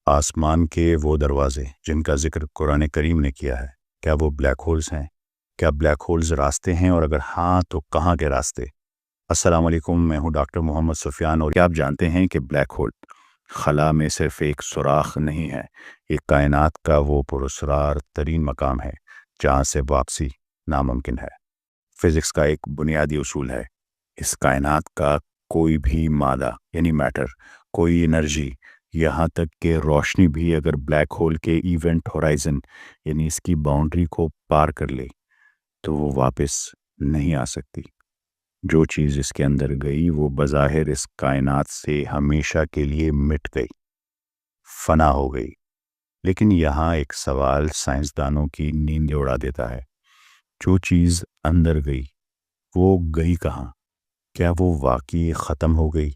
آسمان کے وہ دروازے جن کا ذکر قرآن کریم نے کیا ہے، کیا وہ بلیک ہولز ہیں؟ کیا بلیک ہولز راستے ہیں، اور اگر ہاں تو کہاں کے راستے؟ السلام علیکم، میں ہوں ڈاکٹر محمد سفیان، اور کیا آپ جانتے ہیں کہ بلیک ہول خلا میں صرف ایک سوراخ نہیں ہے، یہ کائنات کا وہ پراسرار ترین مقام ہے جہاں سے واپسی ناممکن ہے۔ فزکس کا ایک بنیادی اصول ہے، اس کائنات کا کوئی بھی مادہ یعنی میٹر، کوئی انرجی، یہاں تک کہ روشنی بھی اگر بلیک ہول کے ایونٹ ہورائزن یعنی اس کی باؤنڈری کو پار کر لے تو وہ واپس نہیں آ سکتی۔ جو چیز اس کے اندر گئی وہ بظاہر اس کائنات سے ہمیشہ کے لیے مٹ گئی، فنا ہو گئی۔ لیکن یہاں ایک سوال سائنسدانوں کی نیند اڑا دیتا ہے، جو چیز اندر گئی وہ گئی کہاں؟ کیا وہ واقعی ختم ہو گئی،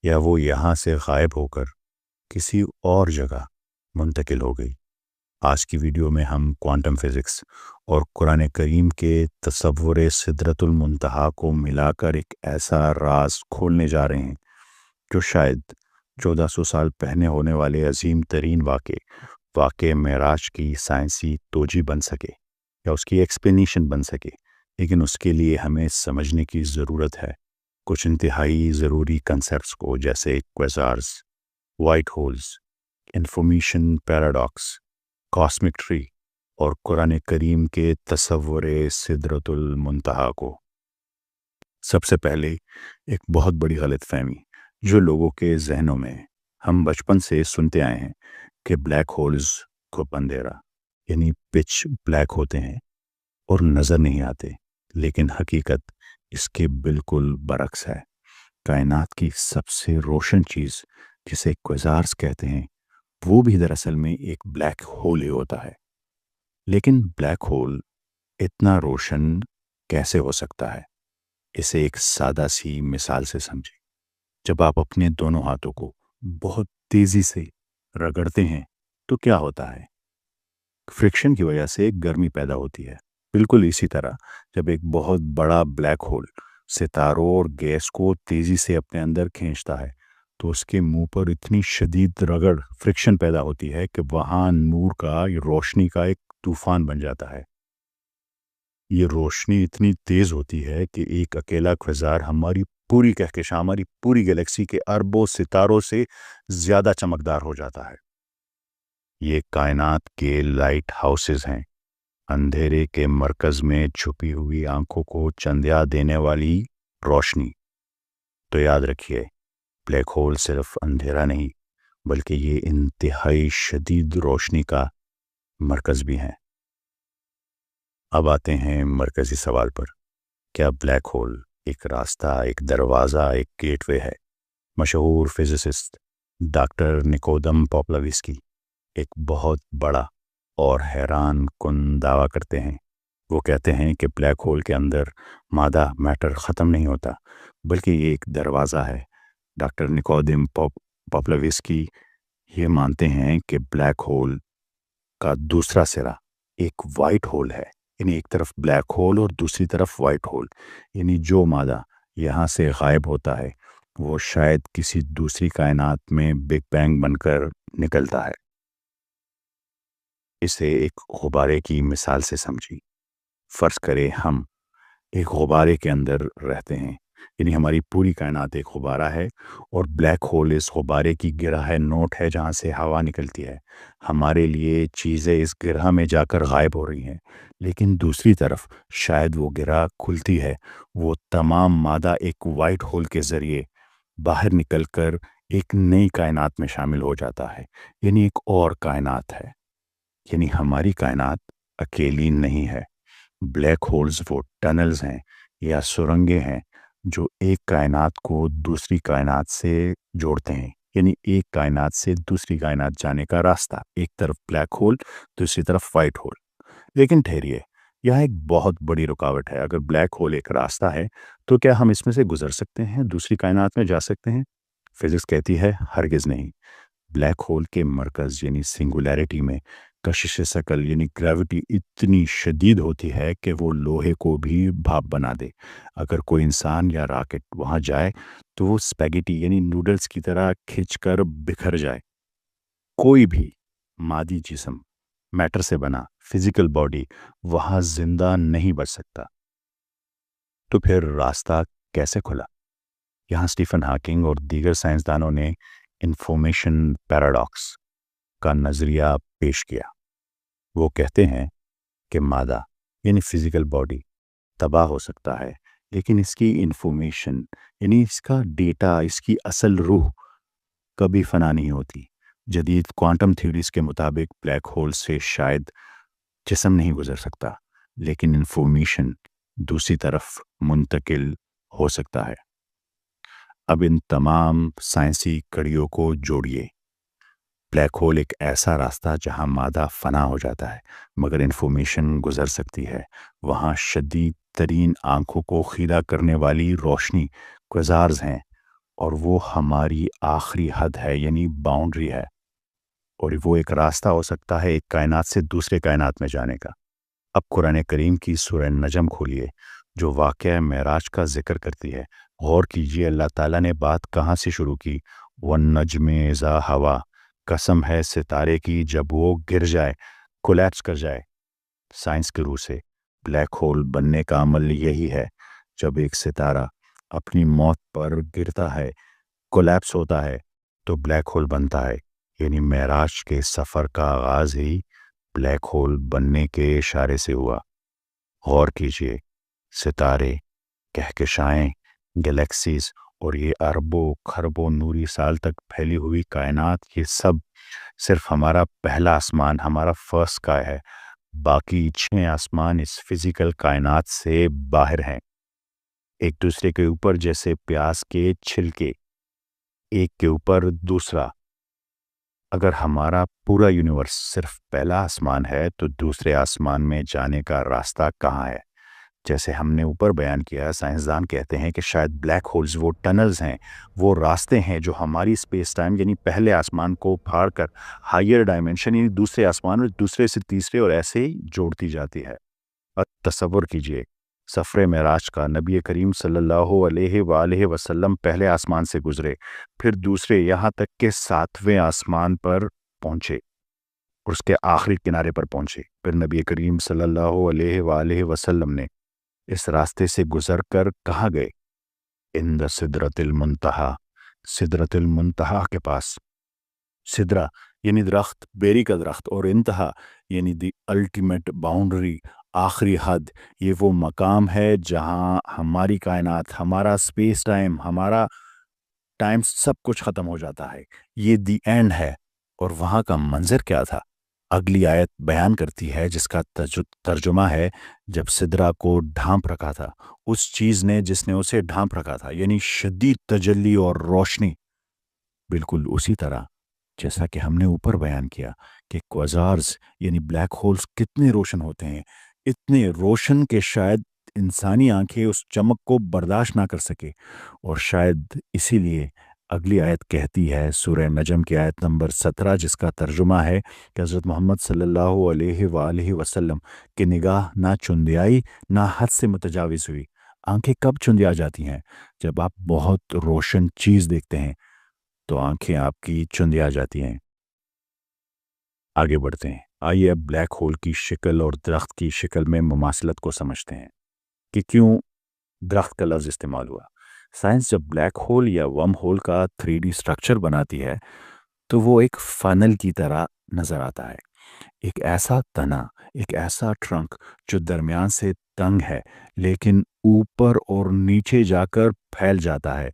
یا وہ یہاں سے غائب ہو کر کسی اور جگہ منتقل ہو گئی؟ آج کی ویڈیو میں ہم کوانٹم فزکس اور قرآن کریم کے تصور سدرۃ المنتہا کو ملا کر ایک ایسا راز کھولنے جا رہے ہیں جو شاید 1400 سال پہلے ہونے والے عظیم ترین واقع معراج کی سائنسی توجیہ بن سکے یا اس کی ایکسپلینیشن بن سکے، لیکن اس کے لیے ہمیں سمجھنے کی ضرورت ہے کچھ انتہائی ضروری کنسیپٹس کو، جیسے quasars, white holes, information paradox, cosmic tree اور قرآن کریم کے تصور سدرۃ المنتہا کو۔ سب سے پہلے ایک بہت بڑی غلط فہمی جو لوگوں کے ذہنوں میں ہے، ہم بچپن سے سنتے آئے ہیں کہ بلیک ہولز کو اندھیرا یعنی پچ بلیک ہوتے ہیں اور نظر نہیں آتے، لیکن حقیقت اس کے بالکل برعکس ہے۔ کائنات کی سب سے روشن چیز جسے کویزارز کہتے ہیں وہ بھی دراصل میں ایک بلیک ہول ہی ہوتا ہے۔ لیکن بلیک ہول اتنا روشن کیسے ہو سکتا ہے؟ اسے ایک سادہ سی مثال سے سمجھیں۔ جب آپ اپنے دونوں ہاتھوں کو بہت تیزی سے رگڑتے ہیں تو کیا ہوتا ہے؟ فرکشن کی وجہ سے گرمی پیدا ہوتی ہے۔ بالکل اسی طرح جب ایک بہت بڑا بلیک ہول ستاروں اور گیس کو تیزی سے اپنے اندر کھینچتا ہے تو اس کے منہ پر اتنی شدید رگڑ فرکشن پیدا ہوتی ہے کہ وہاں نور کا، روشنی کا ایک طوفان بن جاتا ہے۔ یہ روشنی اتنی تیز ہوتی ہے کہ ایک اکیلا کویزار ہماری پوری کہکشاں، ہماری پوری گلیکسی کے اربوں ستاروں سے زیادہ چمکدار ہو جاتا ہے۔ یہ کائنات کے لائٹ ہاؤسز ہیں، اندھیرے کے مرکز میں چھپی ہوئی آنکھوں کو چندیا دینے والی روشنی۔ تو یاد رکھیے، بلیک ہول صرف اندھیرا نہیں بلکہ یہ انتہائی شدید روشنی کا مرکز بھی ہے۔ اب آتے ہیں مرکزی سوال پر، کیا بلیک ہول ایک راستہ، ایک دروازہ، ایک گیٹ وے ہے؟ مشہور فزسسٹ ڈاکٹر نیکودم پاپلاوسکی ایک بہت بڑا اور حیران کن دعویٰ کرتے ہیں۔ وہ کہتے ہیں کہ بلیک ہول کے اندر مادہ، میٹر ختم نہیں ہوتا بلکہ یہ ایک دروازہ ہے۔ ڈاکٹر نیکودم پاپلاوسکی یہ مانتے ہیں کہ بلیک ہول کا دوسرا سرا ایک وائٹ ہول ہے، یعنی ایک طرف بلیک ہول اور دوسری طرف وائٹ ہول، یعنی جو مادہ یہاں سے غائب ہوتا ہے وہ شاید کسی دوسری کائنات میں بگ بینگ بن کر نکلتا ہے۔ اسے ایک غبارے کی مثال سے سمجھی۔ فرض کرے ہم ایک غبارے کے اندر رہتے ہیں، یعنی ہماری پوری کائنات ایک غبارہ ہے اور بلیک ہول اس غبارے کی گرہ نوٹ ہے جہاں سے ہوا نکلتی ہے۔ ہمارے لیے چیزیں اس گرہ میں جا کر غائب ہو رہی ہیں، لیکن دوسری طرف شاید وہ گرہ کھلتی ہے، وہ تمام مادہ ایک وائٹ ہول کے ذریعے باہر نکل کر ایک نئی کائنات میں شامل ہو جاتا ہے، یعنی ایک اور کائنات ہے۔ یعنی ہماری کائنات اکیلی نہیں ہے۔ بلیک ہولز وہ ٹنلز ہیں یا سرنگیں ہیں جو ایک کائنات کو دوسری کائنات سے جوڑتے ہیں، یعنی ایک کائنات سے دوسری کائنات جانے کا راستہ، ایک طرف بلیک ہول، دوسری طرف وائٹ ہول۔ لیکن ٹھہریے، یہاں ایک بہت بڑی رکاوٹ ہے۔ اگر بلیک ہول ایک راستہ ہے تو کیا ہم اس میں سے گزر سکتے ہیں، دوسری کائنات میں جا سکتے ہیں؟ فزکس کہتی ہے ہرگز نہیں۔ بلیک ہول کے مرکز یعنی سنگولیرٹی میں کشش ثقل یعنی گریوٹی اتنی شدید ہوتی ہے کہ وہ لوہے کو بھی بھاپ بنا دے۔ اگر کوئی انسان یا راکٹ وہاں جائے تو وہ اسپیگیٹی یعنی نوڈلز کی طرح کھنچ کر بکھر جائے۔ کوئی بھی مادی جسم، میٹر سے بنا فزیکل باڈی وہاں زندہ نہیں بچ سکتا۔ تو پھر راستہ کیسے کھلا؟ یہاں اسٹیفن ہاکنگ اور دیگر سائنسدانوں نے انفارمیشن پیراڈاکس کا نظریہ پیش کیا۔ وہ کہتے ہیں کہ مادہ یعنی فزیکل باڈی تباہ ہو سکتا ہے، لیکن اس کی انفارمیشن یعنی اس کا ڈیٹا، اس کی اصل روح کبھی فنا نہیں ہوتی۔ جدید کوانٹم تھیوریز کے مطابق بلیک ہول سے شاید جسم نہیں گزر سکتا، لیکن انفارمیشن دوسری طرف منتقل ہو سکتا ہے۔ اب ان تمام سائنسی کڑیوں کو جوڑیے۔ بلیک ہول ایک ایسا راستہ جہاں مادہ فنا ہو جاتا ہے مگر انفارمیشن گزر سکتی ہے۔ وہاں شدید ترین آنکھوں کو خیرہ کرنے والی روشنی کوازارز ہیں، اور وہ ہماری آخری حد ہے، یعنی باؤنڈری ہے، اور وہ ایک راستہ ہو سکتا ہے ایک کائنات سے دوسرے کائنات میں جانے کا۔ اب قرآن کریم کی سورہ نجم کھولیے جو واقعہ معراج کا ذکر کرتی ہے۔ غور کیجیے اللہ تعالیٰ نے بات کہاں سے شروع کی۔ وَالنَّجْمِ اِذَا ہَوَا، قسم ہے ستارے کی جب وہ گر جائے، کولیپس کر جائے۔ سائنس کے روح سے بلیک ہول بننے کا عمل یہی ہے۔ جب ایک ستارہ اپنی موت پر گرتا ہے، کولیپس ہوتا ہے، تو بلیک ہول بنتا ہے، یعنی معراج کے سفر کا آغاز ہی بلیک ہول بننے کے اشارے سے ہوا۔ غور کیجیے، ستارے، کہکشائیں، گلیکسیز اور یہ اربوں خربوں نوری سال تک پھیلی ہوئی کائنات، یہ سب صرف ہمارا پہلا آسمان، ہمارا فرسٹ اسکائی ہے۔ باقی 6 آسمان اس فزیکل کائنات سے باہر ہیں، ایک دوسرے کے اوپر جیسے پیاز کے چھلکے، ایک کے اوپر دوسرا۔ اگر ہمارا پورا یونیورس صرف پہلا آسمان ہے تو دوسرے آسمان میں جانے کا راستہ کہاں ہے؟ جیسے ہم نے اوپر بیان کیا، سائنسدان کہتے ہیں کہ شاید بلیک ہولز وہ ٹنلز ہیں، وہ راستے ہیں جو ہماری اسپیس ٹائم یعنی پہلے آسمان کو پھاڑ کر ہائر ڈائمنشن یعنی دوسرے آسمان اور دوسرے سے تیسرے اور ایسے ہی جوڑتی جاتی ہے۔ اور تصور کیجئے سفر معراج کا، نبی کریم صلی اللہ علیہ وآلہ وسلم پہلے آسمان سے گزرے، پھر دوسرے، یہاں تک کہ 7ویں آسمان پر پہنچے اور اس کے آخری کنارے پر پہنچے۔ پھر نبی کریم صلی اللہ علیہ وآلہ وسلم نے اس راستے سے گزر کر کہاں گئے؟ عند سدرۃ المنتہا، سدرۃ المنتہا کے پاس۔ سدرہ یعنی درخت، بیری کا درخت، اور انتہا یعنی دی الٹیمیٹ باؤنڈری، آخری حد۔ یہ وہ مقام ہے جہاں ہماری کائنات، ہمارا اسپیس ٹائم، ہمارا ٹائم، سب کچھ ختم ہو جاتا ہے۔ یہ دی اینڈ ہے۔ اور وہاں کا منظر کیا تھا؟ اگلی آیت بیان کرتی ہے جس کا ترجمہ ہے، جب سدرہ کو ڈھانپ رکھا تھا اس چیز نے جس نے اسے ڈھانپ رکھا تھا، یعنی شدید تجلی اور روشنی، بالکل اسی طرح جیسا کہ ہم نے اوپر بیان کیا کہ کوازارز یعنی بلیک ہولز کتنے روشن ہوتے ہیں، اتنے روشن کہ شاید انسانی آنکھیں اس چمک کو برداشت نہ کر سکے۔ اور شاید اسی لیے اگلی آیت کہتی ہے، سورہ نجم کی آیت نمبر 17، جس کا ترجمہ ہے کہ حضرت محمد صلی اللہ علیہ وآلہ وسلم کی نگاہ نہ چندیائی نہ حد سے متجاوز ہوئی۔ آنکھیں کب چندیا جاتی ہیں؟ جب آپ بہت روشن چیز دیکھتے ہیں تو آنکھیں آپ کی چندیا جاتی ہیں۔ آگے بڑھتے ہیں، آئیے اب بلیک ہول کی شکل اور درخت کی شکل میں مماثلت کو سمجھتے ہیں کہ کیوں درخت کا لفظ استعمال ہوا۔ سائنس جب بلیک ہول یا ورم ہول کا 3D سٹرکچر بناتی ہے تو وہ ایک فنل کی طرح نظر آتا ہے، ایک ایسا تنا، ایک ایسا ٹرنک جو درمیان سے تنگ ہے لیکن اوپر اور نیچے جا کر پھیل جاتا ہے،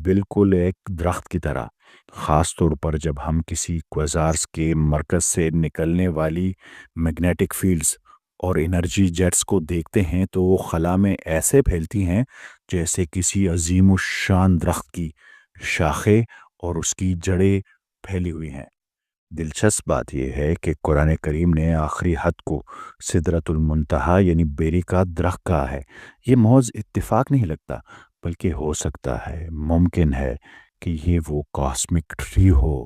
بالکل ایک درخت کی طرح۔ خاص طور پر جب ہم کسی کوازارز کے مرکز سے نکلنے والی میگنیٹک فیلڈز اور انرجی جیٹس کو دیکھتے ہیں تو وہ خلا میں ایسے پھیلتی ہیں جیسے کسی عظیم الشان درخت کی شاخیں اور اس کی جڑیں پھیلی ہوئی ہیں۔ دلچسپ بات یہ ہے کہ قرآن کریم نے آخری حد کو سدرۃ المنتہا یعنی بیری کا درخت کہا ہے۔ یہ محض اتفاق نہیں لگتا، بلکہ ہو سکتا ہے، ممکن ہے کہ یہ وہ کاسمک ٹری ہو،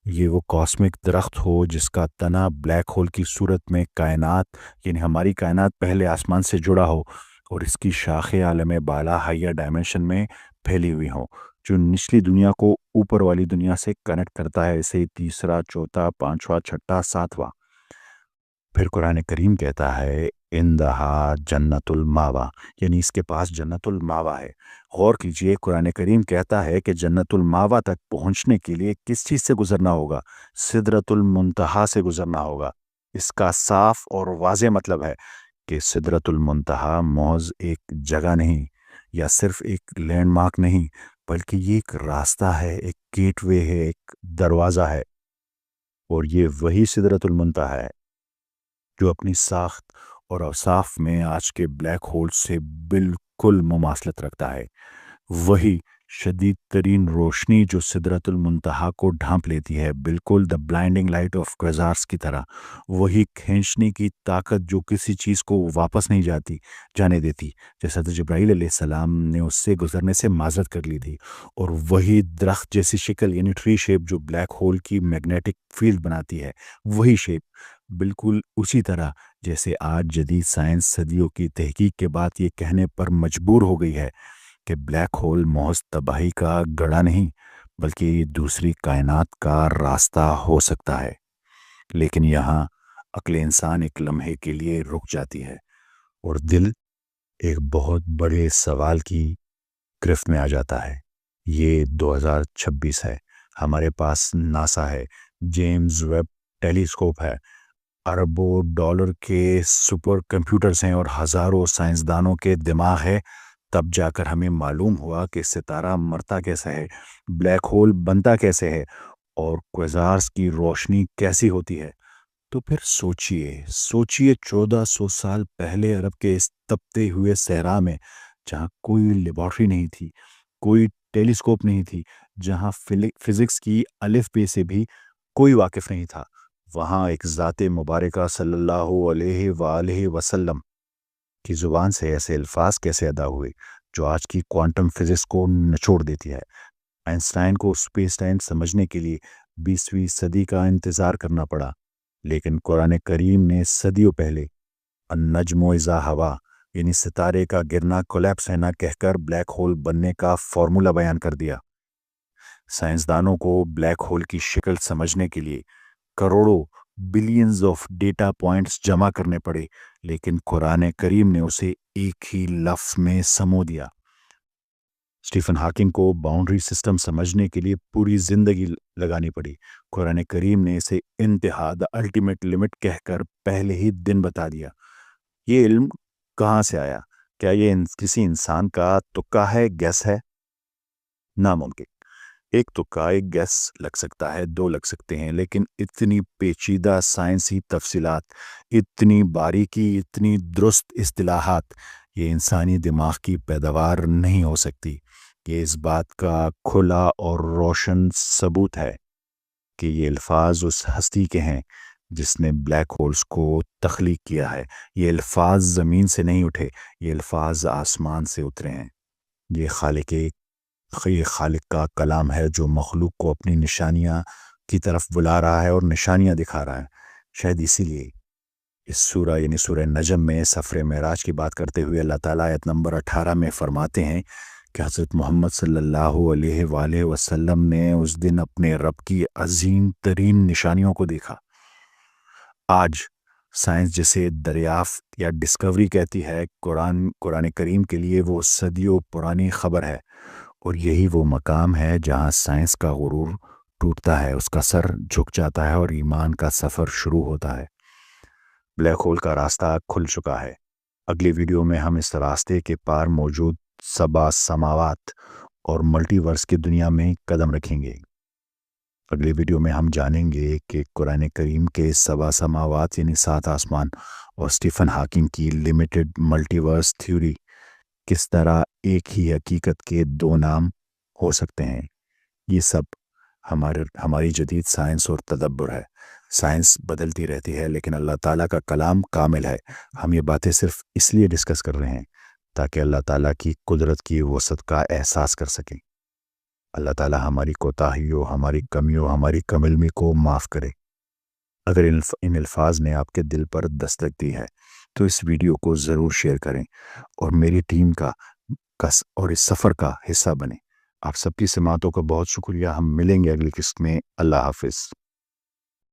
یہ وہ کاسمک درخت ہو جس کا تنا بلیک ہول کی صورت میں کائنات یعنی ہماری کائنات پہلے آسمان سے جڑا ہو، اور اس کی شاخیں عالم بالا ہائر ڈائمنشن میں پھیلی ہوئی ہوں۔ جو نچلی دنیا کو اوپر والی دنیا سے کنیکٹ کرتا ہے، اسے تیسرا، چوتھا، پانچواں، چھٹا، ساتواں۔ پھر قرآن کریم کہتا ہے اندہا جنت الماوا، یعنی اس کے پاس جنت الماوا ہے۔ غور کیجئے، قرآن کریم کہتا ہے کہ جنت الماوا تک پہنچنے کے لیے کس چیز سے گزرنا ہوگا؟ سدرۃ المنتہا سے گزرنا ہوگا۔ اس کا صاف اور واضح مطلب ہے کہ سدرۃ المنتہا محض ایک جگہ نہیں یا صرف ایک لینڈ مارک نہیں، بلکہ یہ ایک راستہ ہے، ایک گیٹ وے ہے، ایک دروازہ ہے۔ اور یہ وہی سدرۃ المنتہا ہے جو اپنی ساخت اور اوصاف میں آج کے بلیک ہول سے بالکل مماثلت رکھتا ہے۔ وہی شدید ترین روشنی جو سدرۃ المنتہا کو ڈھانپ لیتی ہے، بالکل دا بلائنڈنگ لائٹ آف کویزارس کی طرح۔ وہی کھینچنے کی طاقت جو کسی چیز کو واپس نہیں جانے دیتی، جیسا تو جبرائیل علیہ السلام نے اس سے گزرنے سے معذرت کر لی تھی۔ اور وہی درخت جیسی شکل، یعنی ٹری شیپ، جو بلیک ہول کی میگنیٹک فیلڈ بناتی ہے، وہی شیپ بالکل اسی طرح جیسے آج جدید سائنس صدیوں کی تحقیق کے بعد یہ کہنے پر مجبور ہو گئی ہے کہ بلیک ہول محض تباہی کا گڑھا نہیں، بلکہ یہ دوسری کائنات کا راستہ ہو سکتا ہے۔ لیکن یہاں عقل انسان ایک لمحے کے لیے رک جاتی ہے اور دل ایک بہت بڑے سوال کی گرفت میں آ جاتا ہے۔ یہ 2026 ہے، ہمارے پاس ناسا ہے، جیمز ویب ٹیلیسکوپ ہے، اربوں ڈالر کے سپر کمپیوٹرز ہیں اور ہزاروں سائنسدانوں کے دماغ ہے۔ تب جا کر ہمیں معلوم ہوا کہ ستارہ مرتا کیسے ہے، بلیک ہول بنتا کیسے ہے، اور کویزارس کی روشنی کیسی ہوتی ہے۔ تو پھر سوچئے 1400 سال پہلے عرب کے اس تپتے ہوئے صحرا میں، جہاں کوئی لیبارٹری نہیں تھی، کوئی ٹیلیسکوپ نہیں تھی، جہاں فزکس کی الف بے سے بھی کوئی واقف نہیں تھا، وہاں ایک ذات مبارکہ صلی اللہ علیہ وآلہ وسلم کی زبان سے ایسے الفاظ کیسے ادا ہوئے جو آج کی کوانٹم فزکس کو نچوڑ دیتی ہے۔ آئنسٹائن کو اسپیس ٹائم سمجھنے کے لیے 20ویں صدی کا انتظار کرنا پڑا، لیکن قرآن کریم نے صدیوں پہلے النجم اذا ہوا، یعنی ستارے کا گرنا کولیپس ہے نہ کہہ کر بلیک ہول بننے کا فارمولا بیان کر دیا۔ سائنسدانوں کو بلیک ہول کی شکل سمجھنے کے لیے کروڑوں بلینز آف ڈیٹا پوائنٹس جمع کرنے پڑے، لیکن قرآن کریم نے اسے ایک ہی لفظ میں سمو دیا۔ اسٹیفن ہاکنگ کو باؤنڈری سسٹم سمجھنے کے لیے پوری زندگی لگانی پڑی، قرآن کریم نے اسے انتہا، دا الٹیمیٹ لمٹ کہہ کر پہلے ہی دن بتا دیا۔ یہ علم کہاں سے آیا؟ کیا یہ کسی انسان کا تکا ہے، گیس ہے؟ ناممکن۔ ایک تکا، ایک گیس لگ سکتا ہے، دو لگ سکتے ہیں، لیکن اتنی پیچیدہ سائنسی تفصیلات، اتنی باریکی، اتنی درست اصطلاحات، یہ انسانی دماغ کی پیداوار نہیں ہو سکتی۔ یہ اس بات کا کھلا اور روشن ثبوت ہے کہ یہ الفاظ اس ہستی کے ہیں جس نے بلیک ہولز کو تخلیق کیا ہے۔ یہ الفاظ زمین سے نہیں اٹھے، یہ الفاظ آسمان سے اترے ہیں۔ یہ خالق کا کلام ہے جو مخلوق کو اپنی نشانیاں کی طرف بلا رہا ہے اور نشانیاں دکھا رہا ہے۔ شاید اسی لیے اس سورہ یعنی سورہ نجم میں سفر معراج کی بات کرتے ہوئے اللہ تعالیٰ آیت نمبر 18 میں فرماتے ہیں کہ حضرت محمد صلی اللہ علیہ وآلہ وسلم نے اس دن اپنے رب کی عظیم ترین نشانیوں کو دیکھا۔ آج سائنس جسے دریافت یا ڈسکوری کہتی ہے، قرآن کریم کے لیے وہ صدیوں پرانی خبر ہے، اور یہی وہ مقام ہے جہاں سائنس کا غرور ٹوٹتا ہے، اس کا سر جھک جاتا ہے اور ایمان کا سفر شروع ہوتا ہے۔ بلیک ہول کا راستہ کھل چکا ہے۔ اگلی ویڈیو میں ہم اس راستے کے پار موجود 7 سماوات اور ملٹی ورس کی دنیا میں قدم رکھیں گے۔ اگلی ویڈیو میں ہم جانیں گے کہ قرآن کریم کے 7 سماوات یعنی 7 آسمان اور اسٹیفن ہاکنگ کی لمیٹڈ ملٹی ورس تھیوری کس طرح ایک ہی حقیقت کے 2 نام ہو سکتے ہیں۔ یہ سب ہماری جدید سائنس اور تدبر ہے۔ سائنس بدلتی رہتی ہے، لیکن اللہ تعالیٰ کا کلام کامل ہے۔ ہم یہ باتیں صرف اس لیے ڈسکس کر رہے ہیں تاکہ اللہ تعالیٰ کی قدرت کی وسعت کا احساس کر سکیں۔ اللہ تعالیٰ ہماری کوتاہیوں، ہماری کمیوں، ہماری کم علمی کو معاف کرے۔ اگر ان الفاظ نے آپ کے دل پر دستک دی ہے تو اس ویڈیو کو ضرور شیئر کریں اور میری ٹیم کا اور اس سفر کا حصہ بنیں۔ آپ سب کی سماعتوں کا بہت شکریہ. ہم ملیں گے اگلی قسط میں. اللہ حافظ.